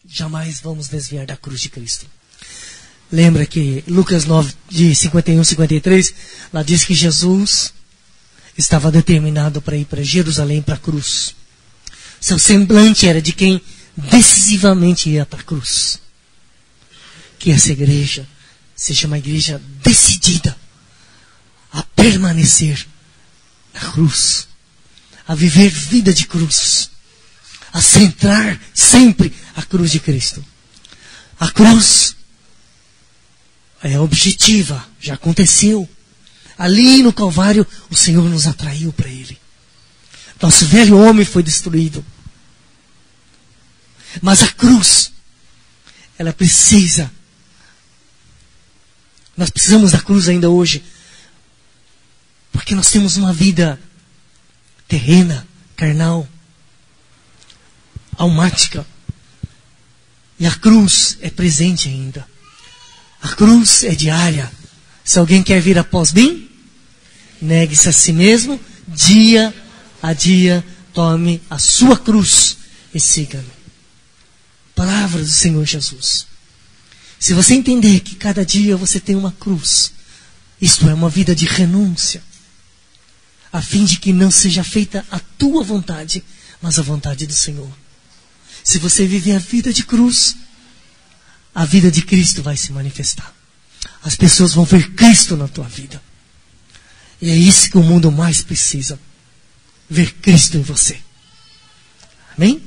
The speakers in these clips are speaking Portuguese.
jamais vamos desviar da cruz de Cristo. Lembra que Lucas 9, de 51 e 53, lá diz que Jesus estava determinado para ir para Jerusalém, para a cruz. Seu semblante era de quem decisivamente ia para a cruz. Que essa igreja seja uma igreja decidida a permanecer na cruz, a viver vida de cruz, a centrar sempre a cruz de Cristo. A cruz é objetiva, já aconteceu. Ali no Calvário, o Senhor nos atraiu para Ele. Nosso velho homem foi destruído. Mas a cruz, ela precisa. Nós precisamos da cruz ainda hoje. Porque nós temos uma vida terrena, carnal, almática. E a cruz é presente ainda. A cruz é diária. Se alguém quer vir após mim, negue-se a si mesmo, dia a dia, tome a sua cruz e siga-me. Palavra do Senhor Jesus. Se você entender que cada dia você tem uma cruz, isto é uma vida de renúncia, a fim de que não seja feita a tua vontade, mas a vontade do Senhor. Se você viver a vida de cruz, a vida de Cristo vai se manifestar. As pessoas vão ver Cristo na tua vida. E é isso que o mundo mais precisa. Ver Cristo em você. Amém?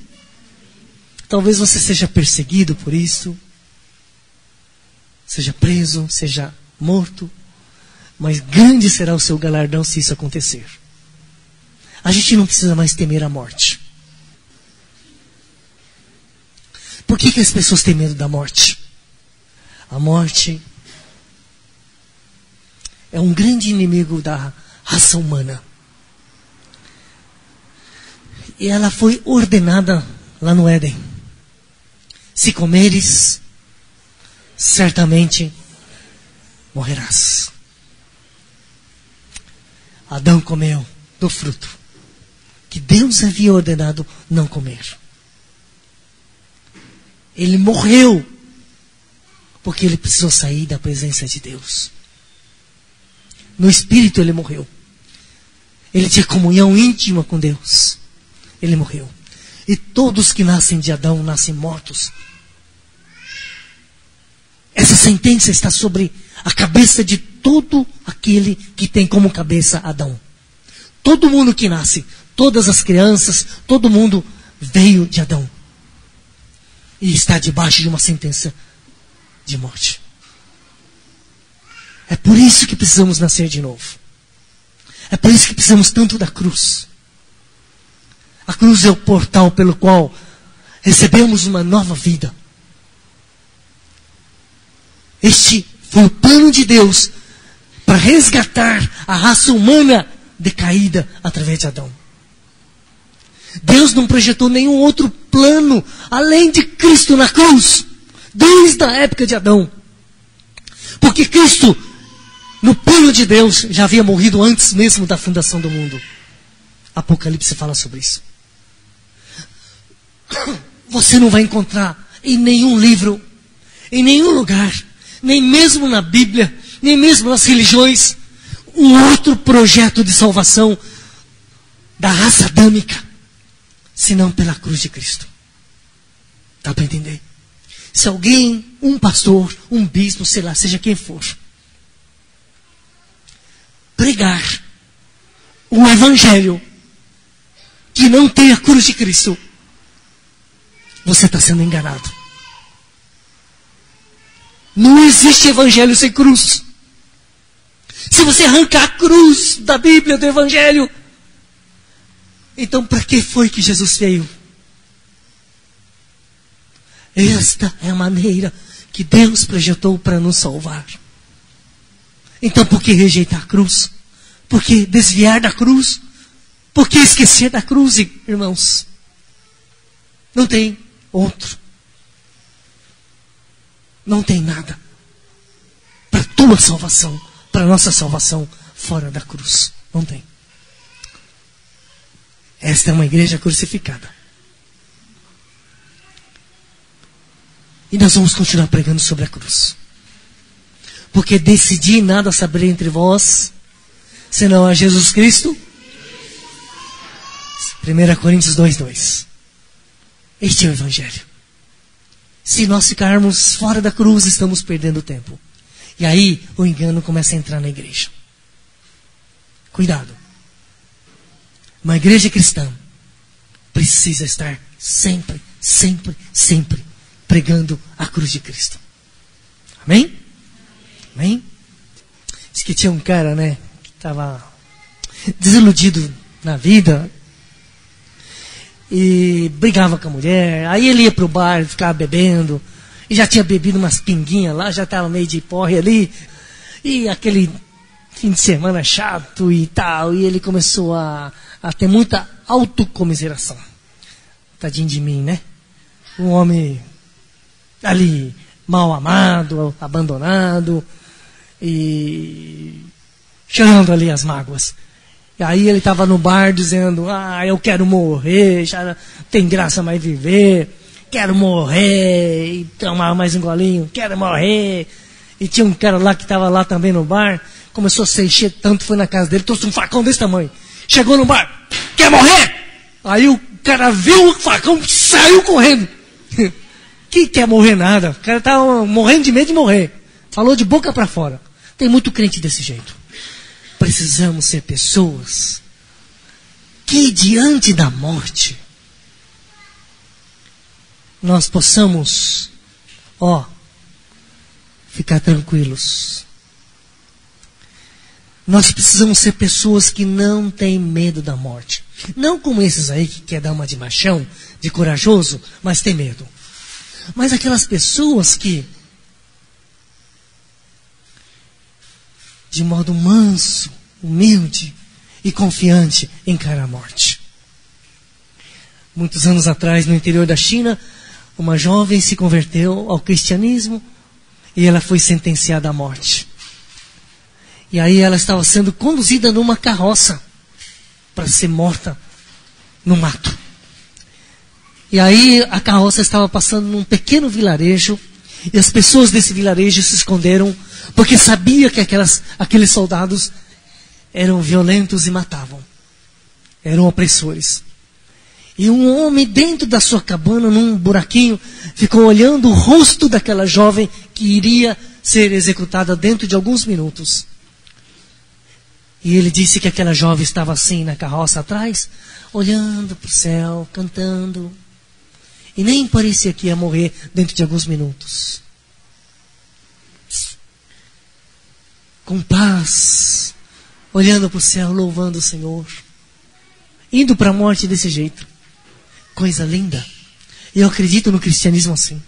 Talvez você seja perseguido por isso. Seja preso, seja morto. Mas grande será o seu galardão se isso acontecer. A gente não precisa mais temer a morte. Por que as pessoas têm medo da morte? A morte é um grande inimigo da raça humana. E ela foi ordenada lá no Éden. Se comeres, certamente morrerás. Adão comeu do fruto que Deus havia ordenado não comer. Ele morreu porque ele precisou sair da presença de Deus. No espírito ele morreu. Ele tinha comunhão íntima com Deus. Ele morreu. E todos que nascem de Adão nascem mortos. Essa sentença está sobre a cabeça de todo aquele que tem como cabeça Adão. Todo mundo que nasce, todas as crianças, todo mundo veio de Adão. E está debaixo de uma sentença de morte. É por isso que precisamos nascer de novo. É por isso que precisamos tanto da cruz. A cruz é o portal pelo qual recebemos uma nova vida. Este foi o plano de Deus para resgatar a raça humana decaída através de Adão. Deus não projetou nenhum outro plano além de Cristo na cruz, desde a época de Adão. Porque Cristo, no plano de Deus, já havia morrido antes mesmo da fundação do mundo. Apocalipse fala sobre isso. Você não vai encontrar em nenhum livro, em nenhum lugar, nem mesmo na Bíblia, nem mesmo nas religiões, um outro projeto de salvação da raça adâmica, senão pela cruz de Cristo. Dá para entender? Se alguém, um pastor, um bispo, sei lá, seja quem for, pregar um evangelho que não tem a cruz de Cristo, você está sendo enganado. Não existe evangelho sem cruz. Se você arrancar a cruz da Bíblia, do evangelho, então para que foi que Jesus veio? Esta é a maneira que Deus projetou para nos salvar. Então por que rejeitar a cruz? Por que desviar da cruz? Por que esquecer da cruz, irmãos? Não tem outro. Não tem nada para tua salvação, para nossa salvação fora da cruz. Não tem. Esta é uma igreja crucificada. E nós vamos continuar pregando sobre a cruz. Porque decidi nada saber entre vós, senão a Jesus Cristo. 1 Coríntios 2:2. Este é o Evangelho. Se nós ficarmos fora da cruz, estamos perdendo tempo. E aí o engano começa a entrar na igreja. Cuidado. Uma igreja cristã precisa estar sempre, sempre, sempre pregando a cruz de Cristo. Amém? Amém? Diz que tinha um cara, né, que estava desiludido na vida e brigava com a mulher. Aí ele ia pro bar, ficava bebendo, e já tinha bebido umas pinguinhas lá, já estava meio de porre ali, e aquele fim de semana chato e tal, e ele começou a ter muita autocomiseração. Tadinho de mim, né? Um homem ali mal amado, abandonado, e chorando ali as mágoas. E aí ele estava no bar dizendo: eu quero morrer, já tem graça mais viver, quero morrer, e tomar mais um golinho, quero morrer. E tinha um cara lá que estava lá também no bar, começou a se encher tanto, foi na casa dele, trouxe um facão desse tamanho, chegou no bar: quer morrer? Aí o cara viu o facão e saiu correndo. Que quer morrer nada, o cara estava morrendo de medo de morrer, falou de boca para fora. Tem muito crente desse jeito. Precisamos ser pessoas que diante da morte nós possamos, ficar tranquilos. Nós precisamos ser pessoas que não têm medo da morte. Não como esses aí que quer dar uma de machão, de corajoso, mas tem medo. Mas aquelas pessoas que de modo manso, humilde e confiante encara a morte. Muitos anos atrás, no interior da China, uma jovem se converteu ao cristianismo e ela foi sentenciada à morte. E aí ela estava sendo conduzida numa carroça para ser morta no mato. E aí a carroça estava passando num pequeno vilarejo e as pessoas desse vilarejo se esconderam porque sabia que aqueles soldados eram violentos e matavam. Eram opressores. E um homem dentro da sua cabana, num buraquinho, ficou olhando o rosto daquela jovem que iria ser executada dentro de alguns minutos. E ele disse que aquela jovem estava assim na carroça atrás, olhando para o céu, cantando. E nem parecia que ia morrer dentro de alguns minutos. Com paz, olhando para o céu, louvando o Senhor. Indo para a morte desse jeito. Coisa linda. Eu acredito no cristianismo assim.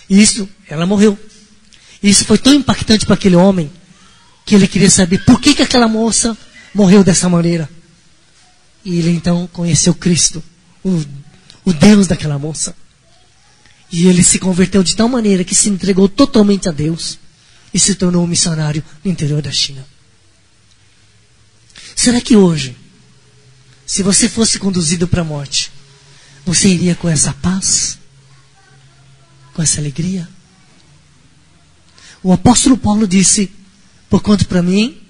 E isso, ela morreu. E isso foi tão impactante para aquele homem, que ele queria saber por que aquela moça morreu dessa maneira. E ele então conheceu Cristo, o Deus daquela moça. E ele se converteu de tal maneira que se entregou totalmente a Deus e se tornou um missionário no interior da China. Será que hoje, se você fosse conduzido para a morte, você iria com essa paz? Com essa alegria? O apóstolo Paulo disse: porquanto para mim,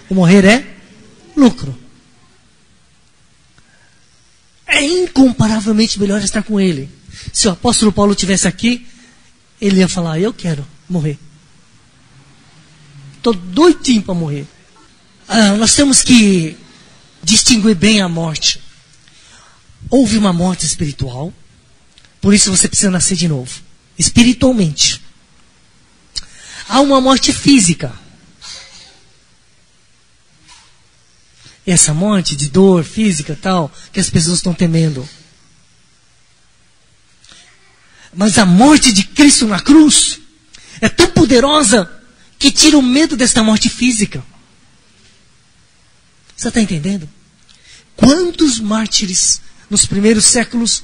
o morrer é lucro. É incomparavelmente melhor estar com ele. Se o apóstolo Paulo estivesse aqui, ele ia falar: eu quero morrer. Estou doidinho para morrer. Nós temos que distinguir bem a morte. Houve uma morte espiritual, por isso você precisa nascer de novo, espiritualmente. Há uma morte física. Essa morte de dor física tal, que as pessoas estão temendo. Mas a morte de Cristo na cruz é tão poderosa que tira o medo desta morte física. Você está entendendo? Quantos mártires nos primeiros séculos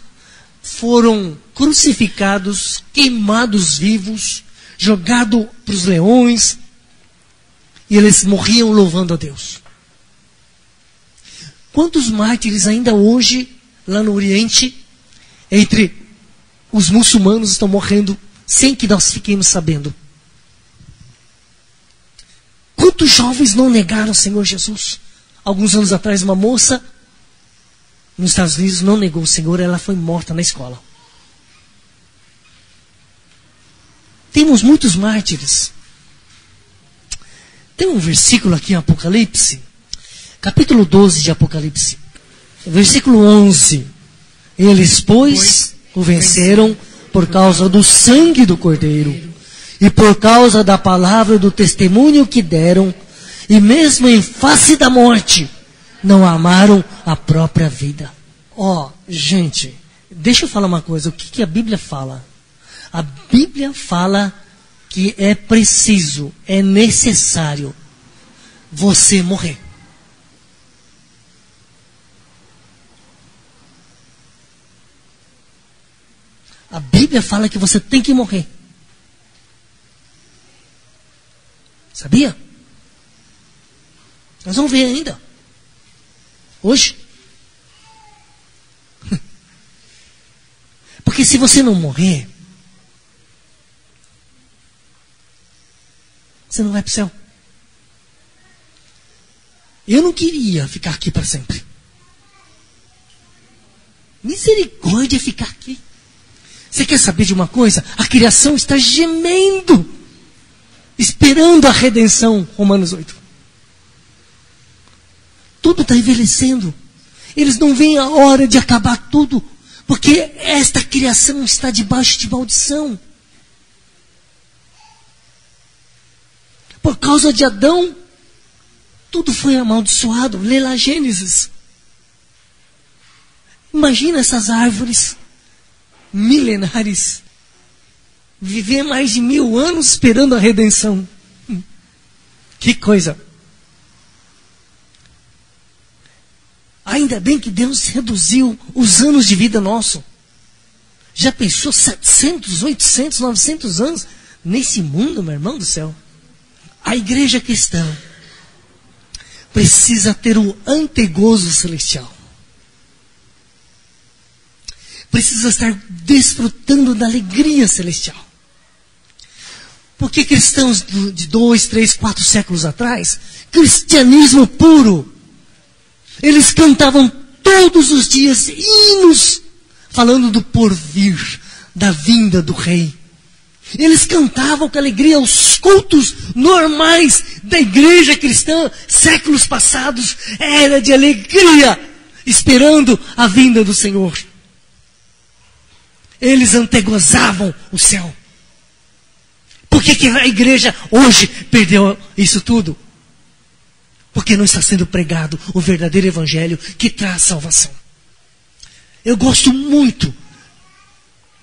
foram crucificados, queimados vivos, jogados para os leões, e eles morriam louvando a Deus? Quantos mártires ainda hoje, lá no Oriente, entre os muçulmanos estão morrendo sem que nós fiquemos sabendo. Quantos jovens não negaram o Senhor Jesus? Alguns anos atrás, uma moça nos Estados Unidos não negou o Senhor, ela foi morta na escola. Temos muitos mártires. Tem um versículo aqui em Apocalipse, capítulo 12 de Apocalipse, versículo 11. Eles, pois, o venceram por causa do sangue do Cordeiro e por causa da palavra do testemunho que deram, e mesmo em face da morte, não amaram a própria vida. Gente, deixa eu falar uma coisa. O que a Bíblia fala? A Bíblia fala que é preciso, é necessário você morrer. A Bíblia fala que você tem que morrer. Sabia? Nós vamos ver ainda. Hoje. Porque se você não morrer, você não vai para o céu. Eu não queria ficar aqui para sempre. Misericórdia ficar aqui. Você quer saber de uma coisa? A criação está gemendo, esperando a redenção. Romanos 8. Tudo está envelhecendo. Eles não veem a hora de acabar tudo, porque esta criação está debaixo de maldição. Por causa de Adão, tudo foi amaldiçoado. Lê lá Gênesis. Imagina essas árvores milenares viver mais de 1000 anos esperando a redenção. Que coisa! Ainda bem que Deus reduziu os anos de vida nosso. Já pensou 700, 800, 900 anos nesse mundo, meu irmão do céu? A igreja cristã precisa ter o antegozo celestial. Precisa estar desfrutando da alegria celestial. Porque cristãos de 2, 3, 4 séculos atrás, cristianismo puro, eles cantavam todos os dias hinos falando do porvir, da vinda do rei. Eles cantavam com alegria os cultos normais da igreja cristã, séculos passados, era de alegria, esperando a vinda do Senhor. Eles antegozavam o céu. Por que a igreja hoje perdeu isso tudo? Porque não está sendo pregado o verdadeiro evangelho que traz salvação. Eu gosto muito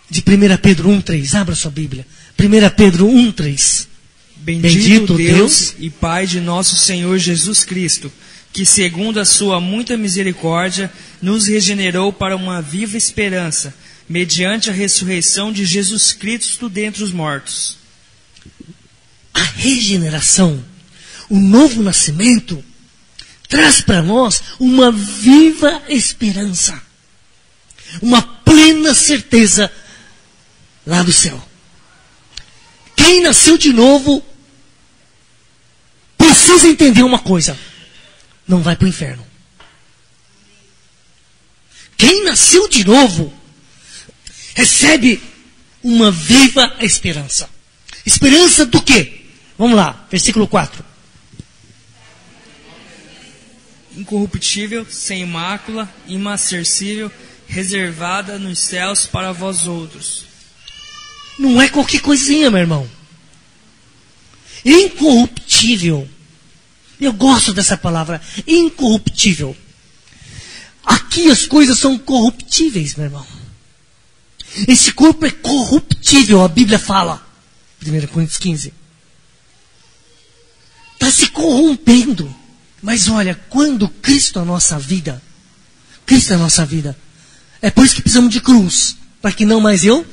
de 1 Pedro 1,3. Abra sua Bíblia. 1 Pedro 1,3. Bendito Deus e Pai de nosso Senhor Jesus Cristo, que segundo a sua muita misericórdia, nos regenerou para uma viva esperança, mediante a ressurreição de Jesus Cristo dentre os mortos. A regeneração, o novo nascimento, traz para nós uma viva esperança, uma plena certeza lá do céu. Quem nasceu de novo precisa entender uma coisa: não vai para o inferno. Quem nasceu de novo recebe uma viva esperança. Esperança do quê? Vamos lá, versículo 4. Incorruptível, sem mácula, imarcessível, reservada nos céus para vós outros. Não é qualquer coisinha, meu irmão. Incorruptível. Eu gosto dessa palavra, incorruptível. Aqui as coisas são corruptíveis, meu irmão. Esse corpo é corruptível, a Bíblia fala. 1 Coríntios 15. Está se corrompendo. Mas olha, quando Cristo é a nossa vida, Cristo é a nossa vida. É por isso que precisamos de cruz. Para que não mais eu,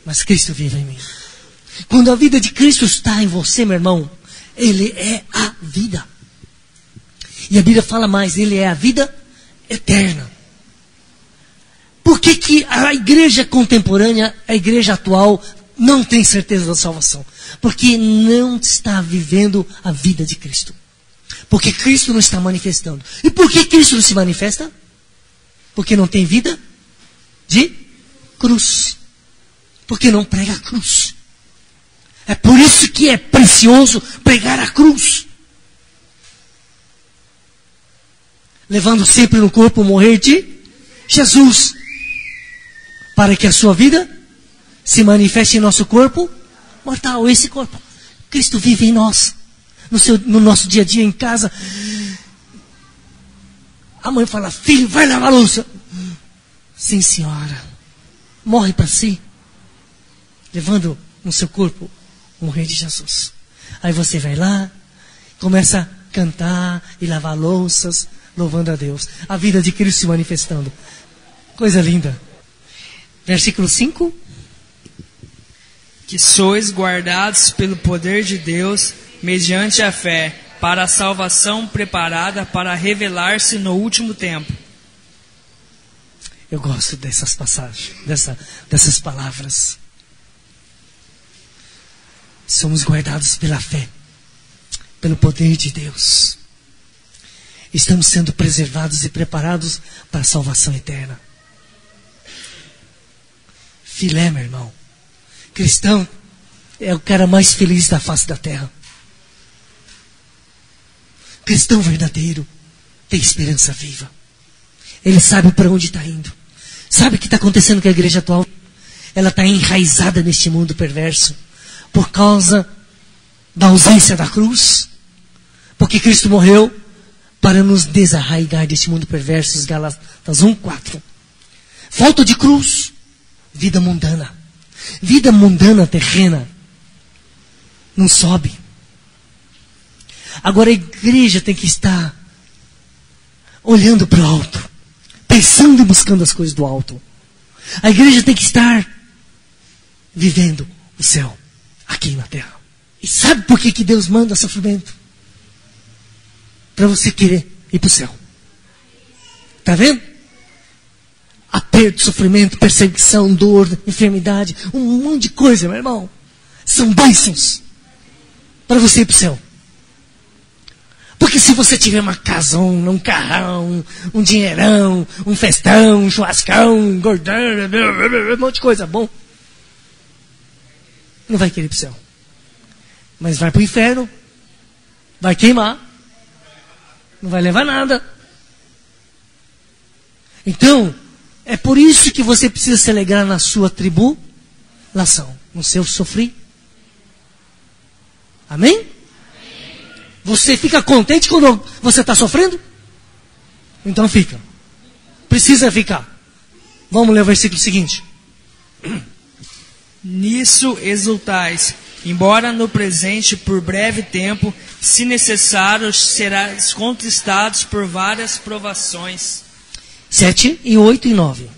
mas Cristo viva em mim. Quando a vida de Cristo está em você, meu irmão, Ele é a vida. E a Bíblia fala mais, Ele é a vida eterna. Por que a igreja contemporânea, a igreja atual, não tem certeza da salvação? Porque não está vivendo a vida de Cristo. Porque Cristo não está manifestando. E por que Cristo não se manifesta? Porque não tem vida de cruz. Porque não prega a cruz. É por isso que é precioso pregar a cruz. Levando sempre no corpo o morrer de Jesus. Para que a sua vida se manifeste em nosso corpo mortal. Esse corpo. Cristo vive em nós. No nosso dia a dia em casa. A mãe fala, filho, vai lavar a louça. Sim, senhora. Morre para si. Levando no seu corpo o morrer de Jesus. Aí você vai lá, começa a cantar e lavar louças, louvando a Deus. A vida de Cristo se manifestando. Coisa linda. Versículo 5. Que sois guardados pelo poder de Deus, mediante a fé, para a salvação preparada para revelar-se no último tempo. Eu gosto dessas passagens, dessas palavras. Somos guardados pela fé, pelo poder de Deus. Estamos sendo preservados e preparados para a salvação eterna. Filé, meu irmão. Cristão é o cara mais feliz da face da terra. Cristão verdadeiro tem esperança viva. Ele sabe para onde está indo. Sabe o que está acontecendo com a igreja atual? Ela está enraizada neste mundo perverso. Por causa da ausência da cruz. Porque Cristo morreu para nos desarraigar deste mundo perverso. Gálatas 1:4. Falta de cruz. Vida mundana. Vida mundana terrena. Não sobe. Agora a igreja tem que estar olhando para o alto. Pensando e buscando as coisas do alto. A igreja tem que estar vivendo o céu aqui na terra. E sabe por que Deus manda sofrimento? Para você querer ir para o céu. Está vendo? Aperto, sofrimento, perseguição, dor, enfermidade, um monte de coisa, meu irmão. São bênçãos para você ir para o céu. Porque se você tiver uma casona, um carrão, um dinheirão, um festão, um churrascão, um gordão, um monte de coisa bom, não vai querer ir para o céu. Mas vai para o inferno, vai queimar, não vai levar nada. Então, é por isso que você precisa se alegrar na sua tribulação, no seu sofrer. Amém? Você fica contente quando você está sofrendo? Então fica. Precisa ficar. Vamos ler o versículo seguinte. Nisso exultais, embora no presente por breve tempo, se necessário, serás contristados por várias provações. 7, 8 e 9.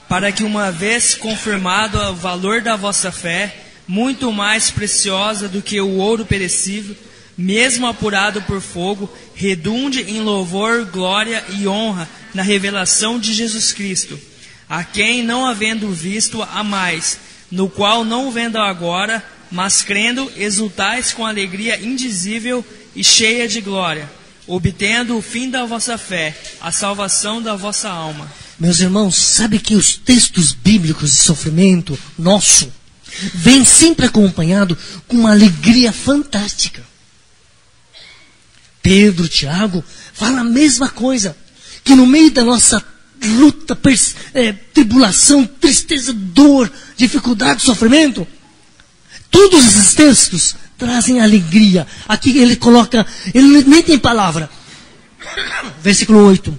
Para que uma vez confirmado o valor da vossa fé, muito mais preciosa do que o ouro perecível, mesmo apurado por fogo, redunde em louvor, glória e honra na revelação de Jesus Cristo, a quem, não havendo visto, amais, no qual não vendo agora, mas crendo, exultais com alegria indizível e cheia de glória, obtendo o fim da vossa fé, a salvação da vossa alma. Meus irmãos, sabe que os textos bíblicos de sofrimento nosso vêm sempre acompanhado com uma alegria fantástica. Pedro, Tiago, fala a mesma coisa. Que no meio da nossa luta, tribulação, tristeza, dor, dificuldade, sofrimento, todos esses textos trazem alegria. Aqui ele coloca, ele nem tem palavra. Versículo 8.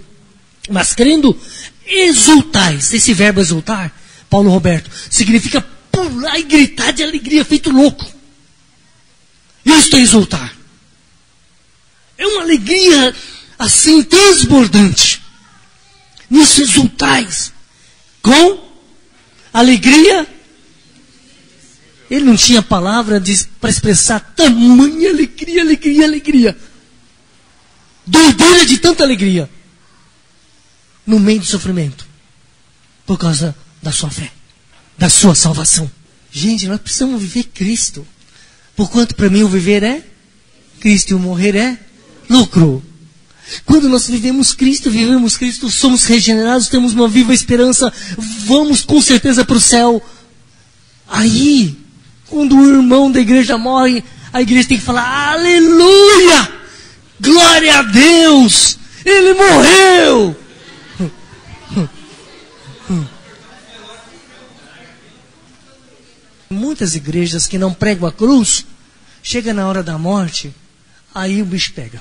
Mas crendo, exultais. Esse verbo exultar, Paulo Roberto, significa pular e gritar de alegria, feito louco. Isto é exultar. É uma alegria assim transbordante. Nisso exultais. Com alegria. Ele não tinha palavra para expressar tamanha alegria, alegria, alegria. Doideira de tanta alegria. No meio do sofrimento. por causa da sua fé, da sua salvação. Gente, nós precisamos viver Cristo. Porquanto para mim o viver é Cristo e o morrer é lucro. Quando nós vivemos Cristo, somos regenerados, temos uma viva esperança, vamos com certeza para o céu. Aí, quando o irmão da igreja morre, a igreja tem que falar: aleluia! Glória a Deus! Ele morreu! Muitas igrejas que não pregam a cruz, chega na hora da morte, aí o bicho pega.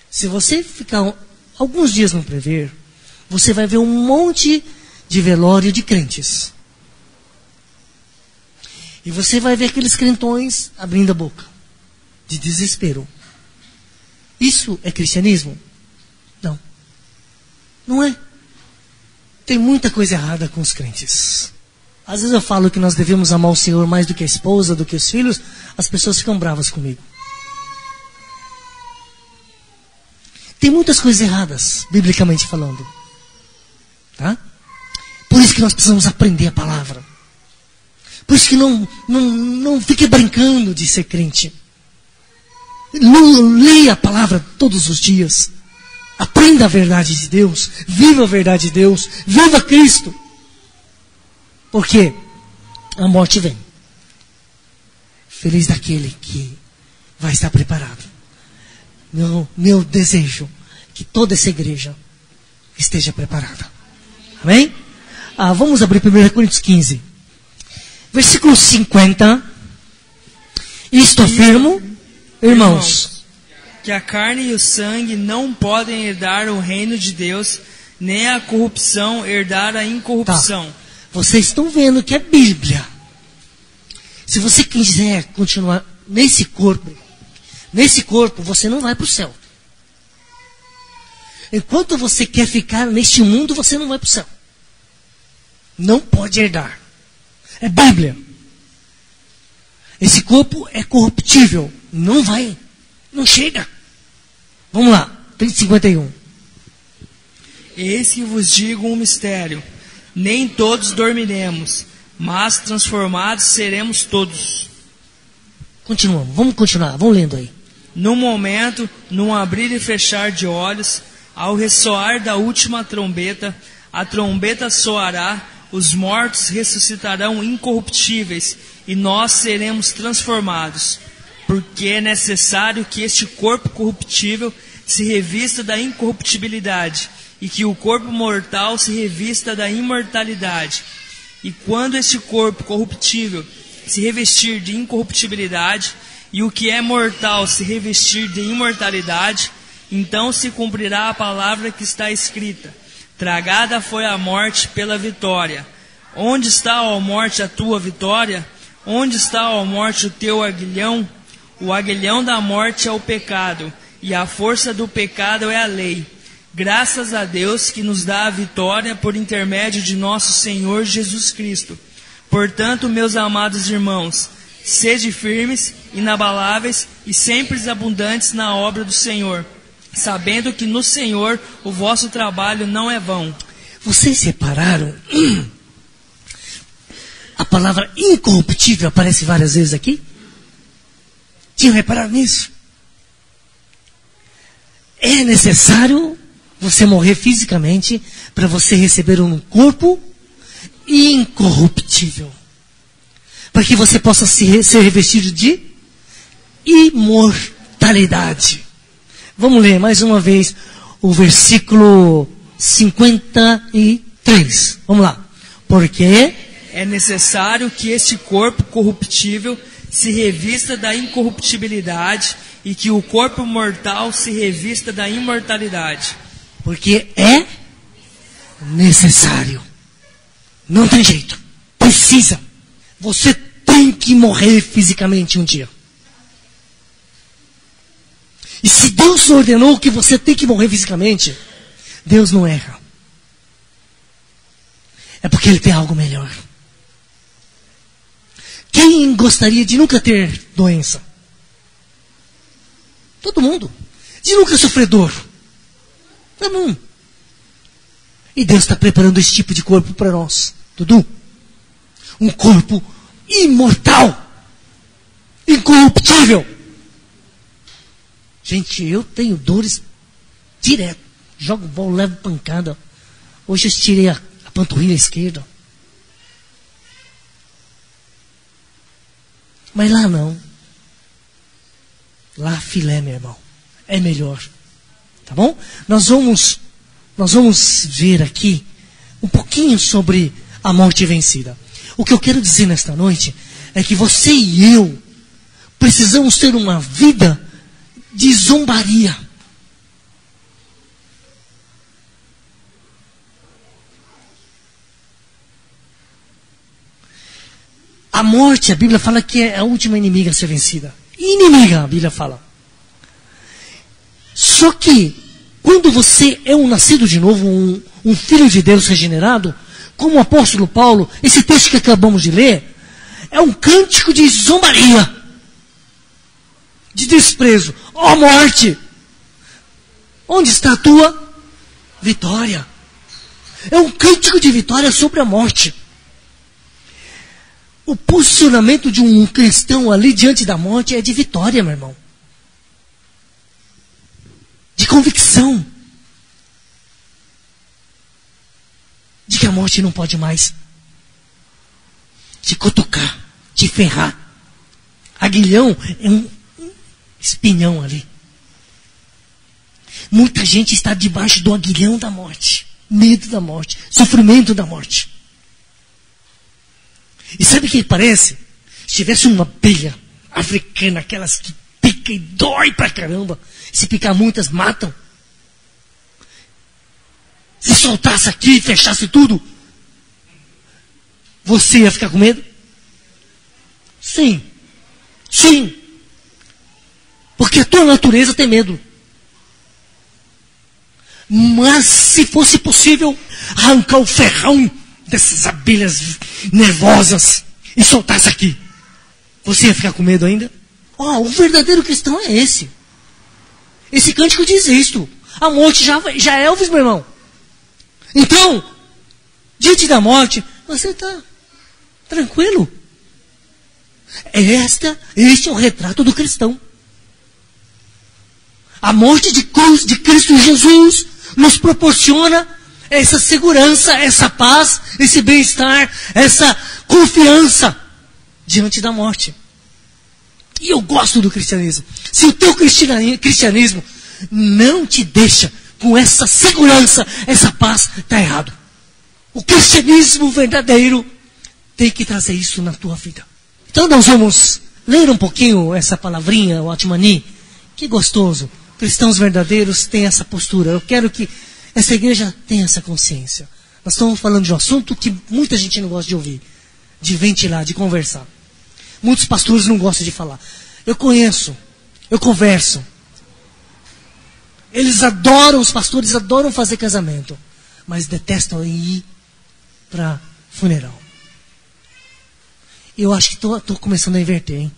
Se você ficar alguns dias no prever, você vai ver um monte de velório de crentes. E você vai ver aqueles crentões abrindo a boca, de desespero. Isso é cristianismo? Não. Não é. Tem muita coisa errada com os crentes. Às vezes eu falo que nós devemos amar o Senhor mais do que a esposa, do que os filhos, as pessoas ficam bravas comigo. Tem muitas coisas erradas, biblicamente falando. Tá? Por isso que nós precisamos aprender a palavra. Por isso que não fique brincando de ser crente. Leia a palavra todos os dias. Aprenda a verdade de Deus. Viva a verdade de Deus. Viva Cristo. Porque a morte vem. Feliz daquele que vai estar preparado. Meu desejo que toda essa igreja esteja preparada. Amém? Vamos abrir 1 Coríntios 15. Versículo 50. Isto afirmo, irmãos, que a carne e o sangue não podem herdar o reino de Deus, nem a corrupção herdar a incorrupção. Tá. Vocês estão vendo que é Bíblia. Se você quiser continuar nesse corpo você não vai para o céu. Enquanto você quer ficar neste mundo, você não vai para o céu. Não pode herdar. É Bíblia. Esse corpo é corruptível. Não vai. Não chega. Vamos lá. 51. Eis que vos digo um mistério. Nem todos dormiremos, mas transformados seremos todos. Continuamos. Vamos continuar. Vamos lendo aí. No momento, num abrir e fechar de olhos, ao ressoar da última trombeta, a trombeta soará, os mortos ressuscitarão incorruptíveis, e nós seremos transformados. Porque é necessário que este corpo corruptível se revista da incorruptibilidade, e que o corpo mortal se revista da imortalidade. E quando este corpo corruptível se revestir de incorruptibilidade, e o que é mortal se revestir de imortalidade, então se cumprirá a palavra que está escrita: tragada foi a morte pela vitória. Onde está, ó morte, a tua vitória? Onde está, ó morte, o teu aguilhão? O aguilhão da morte é o pecado, e a força do pecado é a lei. Graças a Deus que nos dá a vitória por intermédio de nosso Senhor Jesus Cristo. Portanto, meus amados irmãos, sede firmes, inabaláveis e sempre abundantes na obra do Senhor, sabendo que no Senhor o vosso trabalho não é vão. Vocês repararam? A palavra incorruptível aparece várias vezes aqui? Tinham reparado nisso? É necessário você morrer fisicamente para você receber um corpo incorruptível. Para que você possa ser revestido de imortalidade. Vamos ler mais uma vez o versículo 53. Vamos lá. Porque é necessário que este corpo corruptível se revista da incorruptibilidade e que o corpo mortal se revista da imortalidade. Porque é necessário. Não tem jeito. Precisa. Você tem que morrer fisicamente um dia. E se Deus ordenou que você tem que morrer fisicamente, Deus não erra. É porque Ele tem algo melhor. Quem gostaria de nunca ter doença? Todo mundo. De nunca sofrer dor? Todo mundo. E Deus está preparando esse tipo de corpo para nós. Dudu. Um corpo imortal. Incorruptível. Gente, eu tenho dores direto. Jogo bola, levo pancada. Hoje eu estirei a panturrilha esquerda. Mas lá não. Lá filé, meu irmão. É melhor. Tá bom? Nós vamos ver aqui um pouquinho sobre a morte vencida. O que eu quero dizer nesta noite é que você e eu precisamos ter uma vida de zombaria. A morte, a Bíblia fala que é a última inimiga a ser vencida. Inimiga, a Bíblia fala. Só que, quando você é um nascido de novo, um filho de Deus regenerado, como o apóstolo Paulo, esse texto que acabamos de ler, é um cântico de zombaria, de desprezo. Ó morte! Onde está a tua vitória? É um cântico de vitória sobre a morte. O posicionamento de um cristão ali diante da morte é de vitória, meu irmão. De convicção. De que a morte não pode mais te cutucar, te ferrar. Aguilhão é um espinhão ali. Muita gente está debaixo do aguilhão da morte. Medo da morte, sofrimento da morte. E sabe o que parece? Se tivesse uma abelha africana, aquelas que pica e dói pra caramba. Se picar muitas, matam. Se soltasse aqui e fechasse tudo, você ia ficar com medo? Sim. Sim. Porque a tua natureza tem medo. Mas se fosse possível arrancar o ferrão dessas abelhas nervosas e soltasse aqui, você ia ficar com medo ainda? O verdadeiro cristão é esse. Esse cântico diz isto. A morte já é Elvis, meu irmão. Então, diante da morte, você está tranquilo. Este é o retrato do cristão. A morte de cruz de Cristo Jesus nos proporciona essa segurança, essa paz, esse bem-estar, essa confiança diante da morte. E eu gosto do cristianismo. Se o teu cristianismo não te deixa com essa segurança, essa paz, está errado. O cristianismo verdadeiro tem que trazer isso na tua vida. Então nós vamos ler um pouquinho essa palavrinha, o Atmani. Que gostoso. Cristãos verdadeiros têm essa postura. Eu quero que essa igreja tenha essa consciência. Nós estamos falando de um assunto que muita gente não gosta de ouvir, de ventilar, de conversar. Muitos pastores não gostam de falar. Eu conheço, eu converso. Os pastores adoram fazer casamento, mas detestam ir para funeral. Eu acho que estou começando a inverter, hein?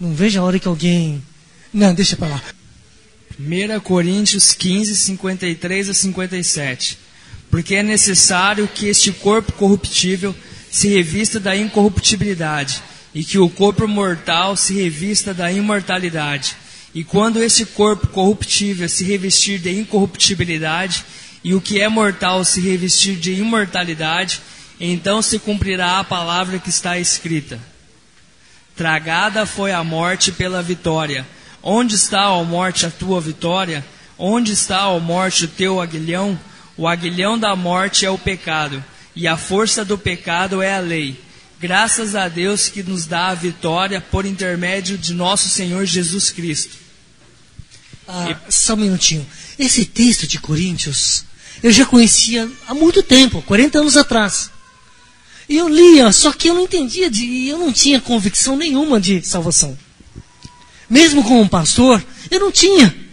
Não vejo a hora que alguém... Não, deixa para lá. 1 Coríntios 15, 53 a 57. Porque é necessário que este corpo corruptível se revista da incorruptibilidade, e que o corpo mortal se revista da imortalidade. E quando este corpo corruptível se revestir de incorruptibilidade, e o que é mortal se revestir de imortalidade, então se cumprirá a palavra que está escrita: tragada foi a morte pela vitória. Onde está, ó morte, a tua vitória? Onde está, ó morte, o teu aguilhão? O aguilhão da morte é o pecado, e a força do pecado é a lei. Graças a Deus que nos dá a vitória por intermédio de nosso Senhor Jesus Cristo. Só um minutinho. Esse texto de Coríntios, eu já conhecia há muito tempo, 40 anos atrás. E eu lia, só que eu não entendia, eu não tinha convicção nenhuma de salvação. Mesmo como um pastor, eu não tinha.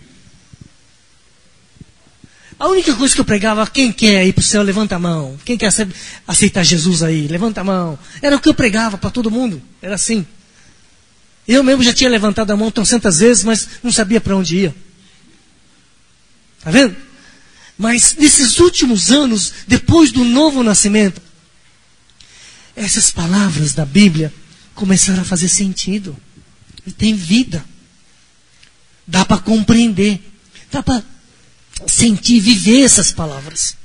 A única coisa que eu pregava: quem quer ir para o céu, levanta a mão. Quem quer aceitar Jesus aí, levanta a mão. Era o que eu pregava para todo mundo. Era assim. Eu mesmo já tinha levantado a mão 300 vezes, mas não sabia para onde ia. Está vendo? Mas nesses últimos anos, depois do novo nascimento, essas palavras da Bíblia começaram a fazer sentido. E tem vida. Dá para compreender. Dá para sentir, viver essas palavras.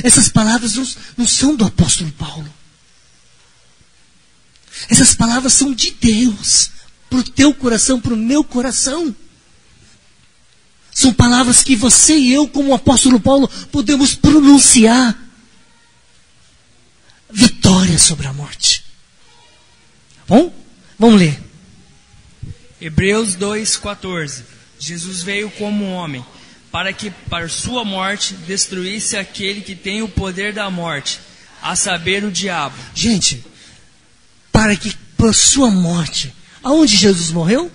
Essas palavras não são do apóstolo Paulo. Essas palavras são de Deus. Para o teu coração, para o meu coração. São palavras que você e eu, como o apóstolo Paulo, podemos pronunciar. Vitória sobre a morte. Tá bom? Vamos ler. Hebreus 2:14. Jesus veio como homem, para que, por sua morte, destruísse aquele que tem o poder da morte, a saber, o diabo. Gente, para que, por sua morte, aonde Jesus morreu?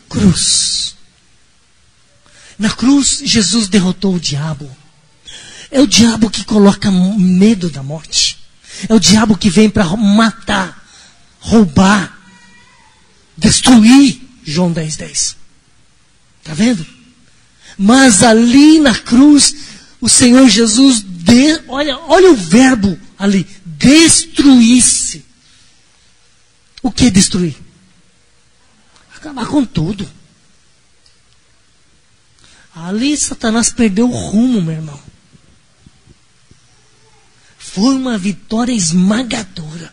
Cruz. Na cruz, Jesus derrotou o diabo. É o diabo que coloca medo da morte. É o diabo que vem para matar, roubar, destruir. João 10:10. Está vendo? Mas ali na cruz, o Senhor Jesus, olha o verbo ali, destruísse. O que é destruir? Acabar com tudo. Ali Satanás perdeu o rumo, meu irmão. Foi uma vitória esmagadora.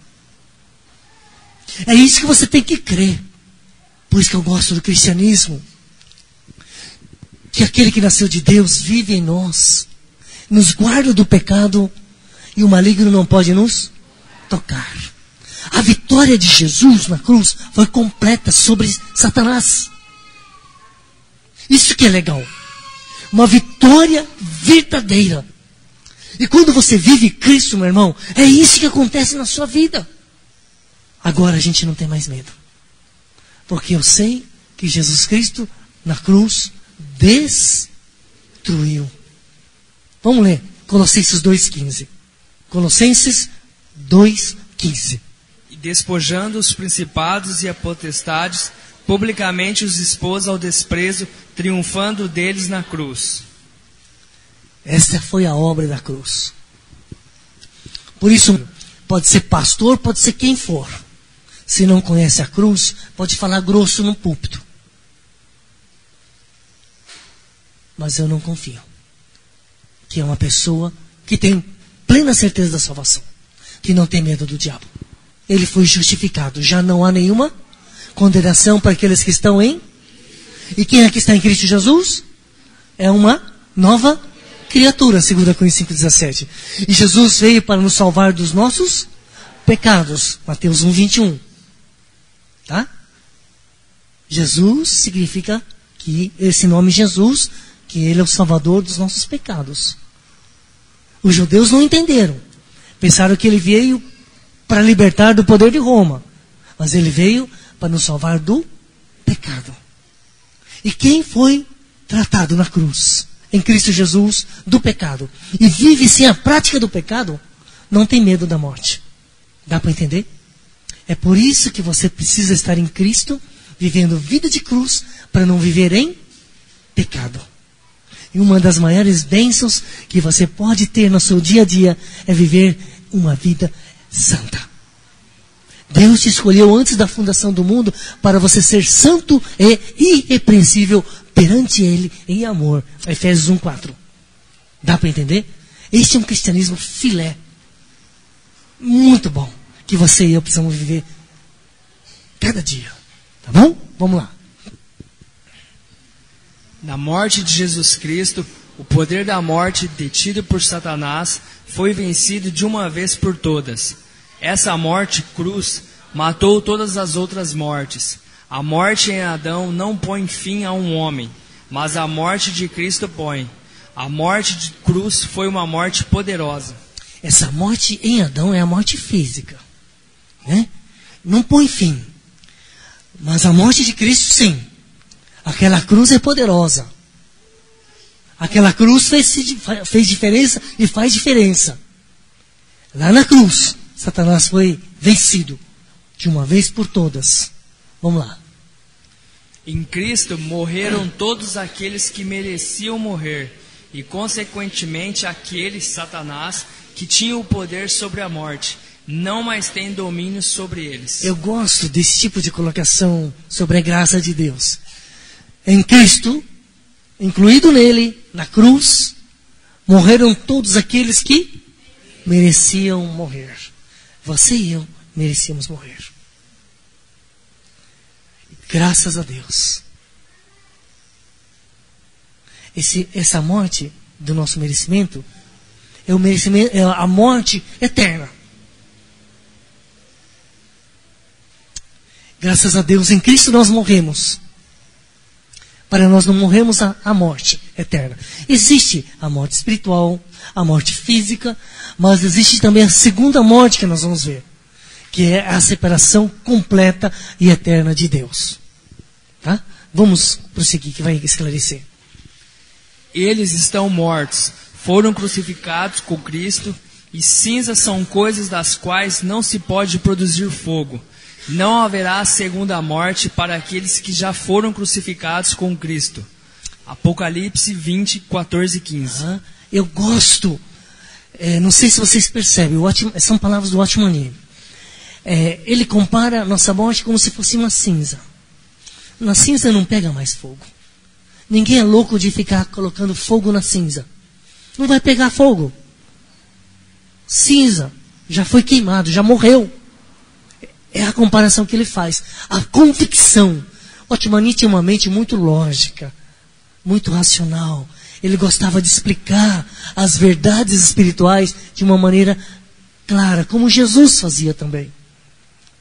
É isso que você tem que crer. Por isso que eu gosto do cristianismo. Que aquele que nasceu de Deus vive em nós. Nos guarda do pecado. E o maligno não pode nos tocar. A vitória de Jesus na cruz foi completa sobre Satanás. Isso que é legal. Uma vitória verdadeira. E quando você vive Cristo, meu irmão, é isso que acontece na sua vida. Agora a gente não tem mais medo. Porque eu sei que Jesus Cristo, na cruz, destruiu. Vamos ler. Colossenses 2:15. Colossenses 2:15. E despojando os principados e a potestades, publicamente os expôs ao desprezo, triunfando deles na cruz. Essa foi a obra da cruz. Por isso, pode ser pastor, pode ser quem for. Se não conhece a cruz, pode falar grosso no púlpito. Mas eu não confio. Que é uma pessoa que tem plena certeza da salvação. Que não tem medo do diabo. Ele foi justificado. Já não há nenhuma condenação para aqueles que estão em... E quem é que está em Cristo Jesus? É uma nova criatura, 2 Coríntios 5:17. E Jesus veio para nos salvar dos nossos pecados. Mateus 1:21. Tá? Jesus significa que esse nome Jesus, que ele é o salvador dos nossos pecados. Os judeus não entenderam. Pensaram que ele veio para libertar do poder de Roma. Mas ele veio para nos salvar do pecado. E quem foi tratado na cruz, em Cristo Jesus, do pecado, e vive sem a prática do pecado, não tem medo da morte. Dá para entender? É por isso que você precisa estar em Cristo, vivendo vida de cruz, para não viver em pecado. E uma das maiores bênçãos que você pode ter no seu dia a dia é viver uma vida santa. Deus te escolheu antes da fundação do mundo para você ser santo e irrepreensível perante Ele em amor. Efésios 1:4. Dá para entender? Este é um cristianismo filé. Muito bom. Que você e eu precisamos viver cada dia. Tá bom? Vamos lá. Na morte de Jesus Cristo, o poder da morte detido por Satanás foi vencido de uma vez por todas. Essa morte, cruz, matou todas as outras mortes. A morte em Adão não põe fim a um homem, mas a morte de Cristo põe. A morte de cruz foi uma morte poderosa. Essa morte em Adão é a morte física. Né? Não põe fim. Mas a morte de Cristo, sim. Aquela cruz é poderosa. Aquela cruz fez diferença e faz diferença. Lá na cruz, Satanás foi vencido de uma vez por todas. Vamos lá. Em Cristo morreram todos aqueles que mereciam morrer, e consequentemente aqueles, Satanás, que tinham o poder sobre a morte, não mais tem domínio sobre eles. Eu gosto desse tipo de colocação sobre a graça de Deus. Em Cristo, incluído nele, na cruz, morreram todos aqueles que mereciam morrer. Você e eu merecíamos morrer. Graças a Deus. Essa morte do nosso merecimento é o merecimento, é a morte eterna. Graças a Deus, em Cristo nós morremos. Para nós não morrermos a morte eterna. Existe a morte espiritual, a morte física, mas existe também a segunda morte que nós vamos ver, que é a separação completa e eterna de Deus. Tá? Vamos prosseguir, que vai esclarecer. Eles estão mortos, foram crucificados com Cristo, e cinzas são coisas das quais não se pode produzir fogo. Não haverá segunda morte para aqueles que já foram crucificados com Cristo. Apocalipse 20, 14 e 15. Eu gosto, não sei se vocês percebem, são palavras do Watchman. Ele compara a nossa morte como se fosse uma cinza. Na cinza não pega mais fogo. Ninguém é louco de ficar colocando fogo na cinza. Não vai pegar fogo. Cinza já foi queimado, já morreu. É a comparação que ele faz. A convicção. Watchman tinha uma mente muito lógica, muito racional. Ele gostava de explicar as verdades espirituais de uma maneira clara, como Jesus fazia também.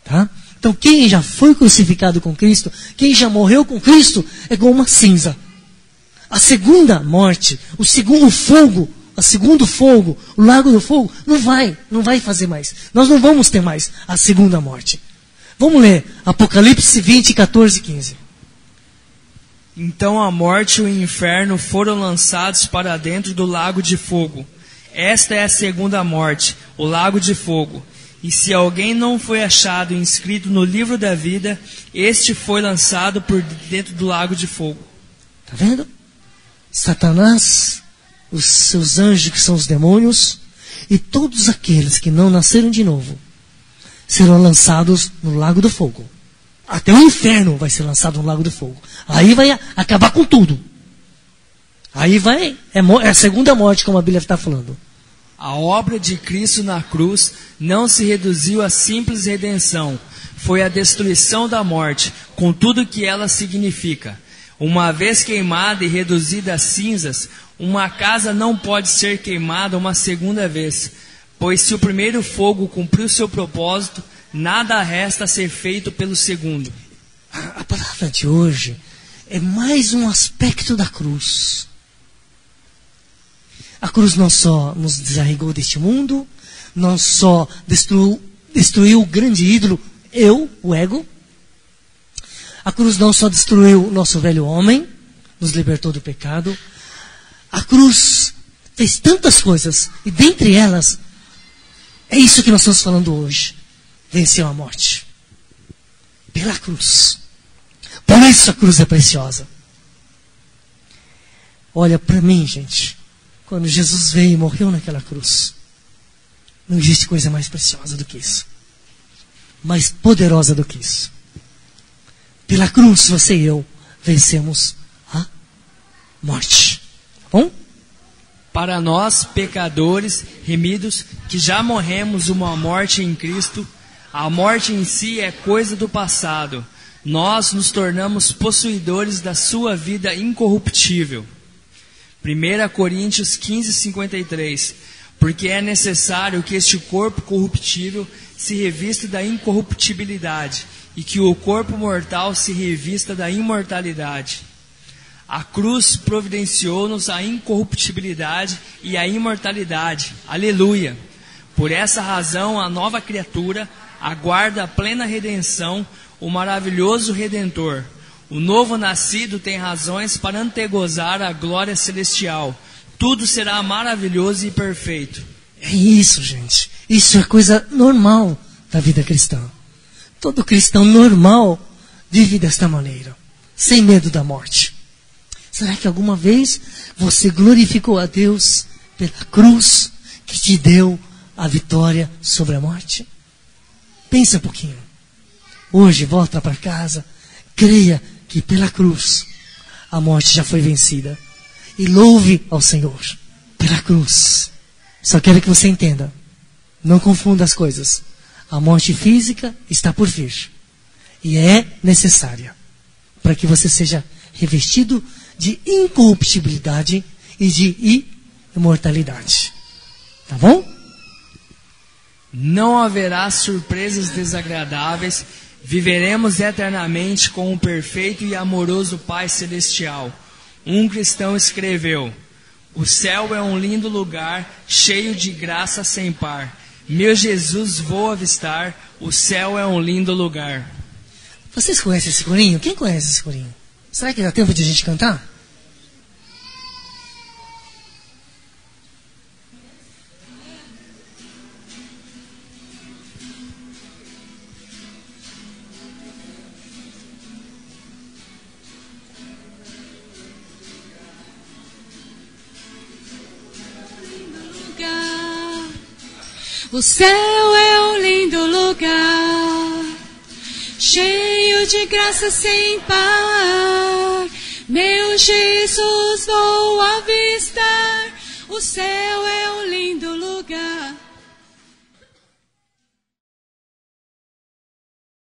Tá? Então, quem já foi crucificado com Cristo, quem já morreu com Cristo, é como uma cinza. A segunda morte, o segundo fogo, o lago do fogo, não vai fazer mais. Nós não vamos ter mais a segunda morte. Vamos ler Apocalipse 20, 14 e 15. Então a morte e o inferno foram lançados para dentro do lago de fogo. Esta é a segunda morte, o lago de fogo. E se alguém não foi achado inscrito no livro da vida, este foi lançado por dentro do lago de fogo. Está vendo? Satanás, os seus anjos, que são os demônios, e todos aqueles que não nasceram de novo, serão lançados no lago do fogo. Até o inferno vai ser lançado no lago do fogo. Aí vai acabar com tudo. Aí é a segunda morte, como a Bíblia está falando. A obra de Cristo na cruz não se reduziu à simples redenção. Foi a destruição da morte, com tudo que ela significa. Uma vez queimada e reduzida a cinzas, uma casa não pode ser queimada uma segunda vez, pois se o primeiro fogo cumpriu seu propósito, nada resta a ser feito pelo segundo. A palavra de hoje é mais um aspecto da cruz. A cruz não só nos desarraigou deste mundo, não só destruiu o grande ídolo, o ego. A cruz não só destruiu o nosso velho homem, nos libertou do pecado. A cruz fez tantas coisas, e dentre elas, é isso que nós estamos falando hoje. Venceu a morte. Pela cruz. Por isso a cruz é preciosa. Olha para mim, gente. Quando Jesus veio e morreu naquela cruz, não existe coisa mais preciosa do que isso. Mais poderosa do que isso. Pela cruz, você e eu vencemos a morte. Tá bom? Para nós, pecadores, remidos, que já morremos uma morte em Cristo, a morte em si é coisa do passado. Nós nos tornamos possuidores da sua vida incorruptível. 1 Coríntios 15, 53. Porque é necessário que este corpo corruptível se revista da incorruptibilidade, e que o corpo mortal se revista da imortalidade. A cruz providenciou-nos a incorruptibilidade e a imortalidade. Aleluia! Por essa razão, a nova criatura aguarda a plena redenção, o maravilhoso Redentor. O novo nascido tem razões para antegozar a glória celestial. Tudo será maravilhoso e perfeito. É isso, gente. Isso é coisa normal da vida cristã. Todo cristão normal vive desta maneira. sem medo da morte. Será que alguma vez você glorificou a Deus pela cruz que te deu a vitória sobre a morte? Pensa um pouquinho. Hoje, volta para casa, creia que pela cruz a morte já foi vencida. E louve ao Senhor pela cruz. Só quero que você entenda. Não confunda as coisas. A morte física está por vir. E é necessária para que você seja revestido de incorruptibilidade e de imortalidade. Tá bom? Não haverá surpresas desagradáveis. Viveremos eternamente com o perfeito e amoroso Pai Celestial. Um cristão escreveu: o céu é um lindo lugar, cheio de graça sem par. Meu Jesus, vou avistar, o céu é um lindo lugar. Vocês conhecem esse corinho? Quem conhece esse corinho? Será que dá tempo de a gente cantar? O céu é um lindo lugar, cheio de graça sem par. Meu Jesus, vou avistar. O céu é um lindo lugar.